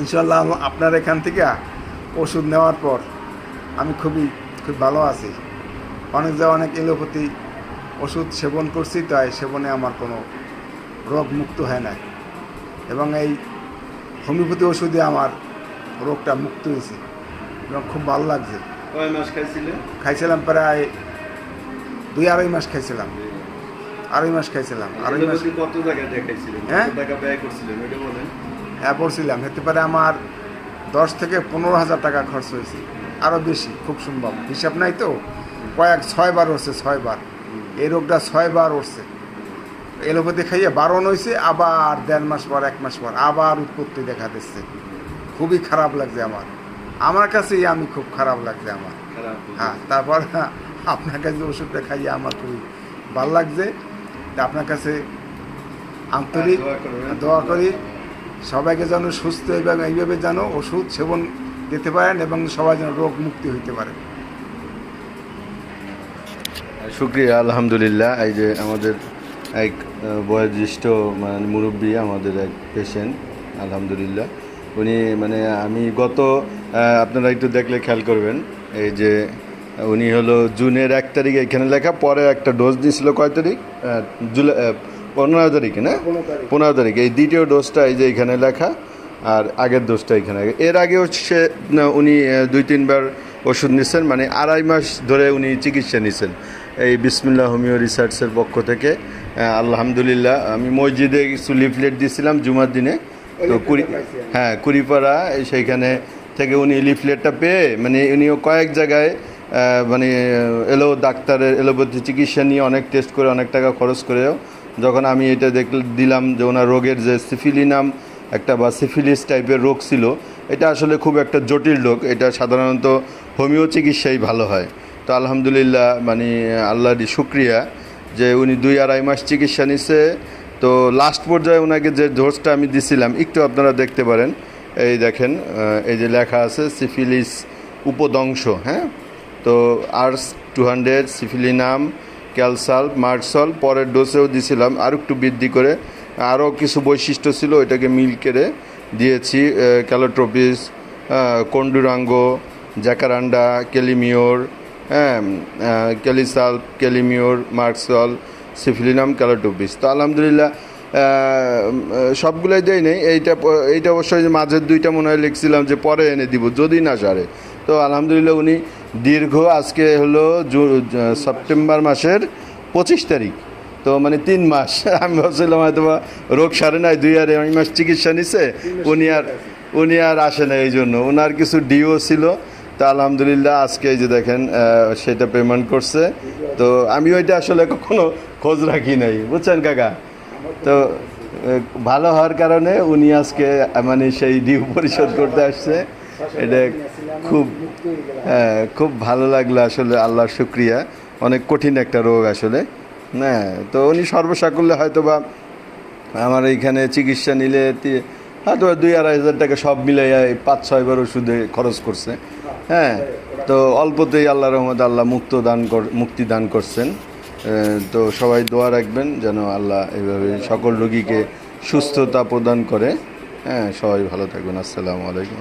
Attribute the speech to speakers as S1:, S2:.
S1: ইনশাল্লাহ আপনার এখান থেকে ওষুধ নেওয়ার পর আমি খুব ভালো আছি। অনেক এলোপ্যাথি ওষুধ সেবন করছি, তাই সেবনে আমার কোনো রোগ মুক্ত হয় না, এবং এই হোমিওপ্যাথি ওষুধে আমার রোগটা মুক্ত হয়েছে এবং খুব ভালো লাগছে।
S2: কয় মাস খাইছিলেন?
S1: খাইছিলাম প্রায় 2-2.5 মাস খাইছিলাম। 2.5 মাস খাইছিলাম। 2.5 মাস।
S2: কত টাকা দেখাইছিলেন?
S1: হ্যাঁ,
S2: কত টাকা ব্যয় করছিলেন ওটা বলেন।
S1: হ্যাঁ পড়ছিলাম, হতে পারে আমার 10 থেকে 15,000 টাকা খরচ হয়েছে, আরও বেশি খুব সম্ভব, হিসাব নাই তো। 6 বার উঠছে, 6 বার এই রোগটা 6 বার উঠছে। এলোপ্যাথি খাইয়ে বারণ হয়েছে, আবার 1.5 মাস পর 1 মাস পর আবার উৎপত্তি দেখা দিচ্ছে। খুবই খারাপ লাগছে আমার কাছেই, আমি খুব খারাপ লাগছে আমার। হ্যাঁ, তারপর আপনার কাছে ওষুধটা খাইয়ে আমার খুবই ভালো লাগছে। তা আপনার কাছে আন্তরিক দোয়া করি সবাইকে যেন সুস্থ এবং এইভাবে যেন ওষুধ সেবন দিতে পারেন এবং সবাই যেন রোগ মুক্তি হইতে পারে।
S2: শুক্রিয়া, আলহামদুলিল্লাহ। এই যে আমাদের এক বয়োজ্যেষ্ঠ মানে মুরব্বী, আমাদের এক পেশেন্ট, আলহামদুলিল্লাহ। উনি মানে আমি আপনারা একটু দেখলে খেয়াল করবেন, এই যে উনি হলো জুনের 1 তারিখে এখানে লেখা, পরে একটা ডোজ দিয়েছিল কয় তারিখ? জুলাই 15 তারিখে না, 15 তারিখ। এই দ্বিতীয় ডোজটা এই যে এখানে লেখা, আর আগের ডোজটা এখানে। এর আগেও উনি 2-3 বার ওষুধ নিচ্ছেন, মানে 2.5 মাস ধরে উনি চিকিৎসা নিচ্ছেন এই বিসমিল্লাহ হোমিও রিসার্চের পক্ষ থেকে। আলহামদুলিল্লাহ। আমি মসজিদে কিছু লিফলেট দিয়েছিলাম জুমার দিনে, তো কুড়িপাড়া সেইখানে থেকে উনি লিফলেটটা পেয়ে, মানে উনিও কয়েক জায়গায় মানে ডাক্তারের এলোপ্যাথি চিকিৎসা নিয়ে অনেক টেস্ট করে অনেক টাকা খরচ করেও, যখন আমি এটা দিলাম যে ওনার রোগের যে সিফিলিনাম একটা বা সিফিলিস টাইপের রোগ ছিল, এটা আসলে খুব একটা জটিল রোগ, এটা সাধারণত হোমিও চিকিৎসাই ভালো হয়। তো আলহামদুলিল্লাহ, মানে আল্লাহরই শুক্রিয়া যে উনি 2-2.5 মাস চিকিৎসা নিচ্ছে। তো লাস্ট পর্যায়ে ওনাকে যে ডোজটা আমি দিছিলাম, একটু আপনারা দেখতে পারেন, এই দেখেন, এই যে লেখা আছে সিফিলিস উপদংশ। হ্যাঁ, তো আর্স 200 সিফিলিনাম ক্যালসাল মার্সল পরের ডোজেও দিছিলাম, আর একটু বৃদ্ধি করে আরও কিছু বৈশিষ্ট্য ছিল, এটাকে মিল করে দিয়েছি। ক্যালোট্রোপিস, কন্ডুরাঙ্গো, জ্যাকারান্ডা, কেলিমিওর, হ্যাঁ, ক্যালিসাল, কেলিমিওর, মার্সল, সিফিলিনাম, ক্যালোট্রোপিস। তো আলহামদুলিল্লাহ সবগুলোই দেয় নেই। এইটা অবশ্যই মাঝের 2টা মনে হয় লিখছিলাম যে পরে এনে দিব যদি না সারে। তো আলহামদুলিল্লাহ উনি দীর্ঘ আজকে হলো সেপ্টেম্বর মাসের 25 তারিখ, তো মানে 3 মাস আমি ভাবছিলাম হয়তো রোগ সারে নাই, 2-2.5 মাস চিকিৎসা নিছে, উনি আর আসে না, এই জন্য ওনার কিছু ডিও ছিল। তা আলহামদুলিল্লাহ আজকে এই যে দেখেন সেটা পেমেন্ট করছে। তো আমি ওইটা আসলে কখনো খোঁজ রাখি নাই, বুঝছেন কাকা। তো ভালো হওয়ার কারণে উনি আজকে মানে সেই ডিউ পরিশোধ করতে আসছে, এটা খুব ভালো লাগলো আসলে। আল্লাহর শুক্রিয়া। অনেক কঠিন একটা রোগ আসলে। হ্যাঁ, তো উনি সর্বসাকুল্যে হয়তো বা আমার এইখানে চিকিৎসা নিলে হয়তো 2-2.5 হাজার টাকা সব মিলে 5-6 বার ওষুধে খরচ করছে। হ্যাঁ, তো অল্পতেই আল্লাহর রহমতে আল্লাহ মুক্তি দান করছেন। তো সবাই দোয়া রাখবেন যেন আল্লাহ এইভাবে সকল রোগীকে সুস্থতা প্রদান করে। হ্যাঁ, সবাই ভালো থাকবেন। আসসালামু আলাইকুম।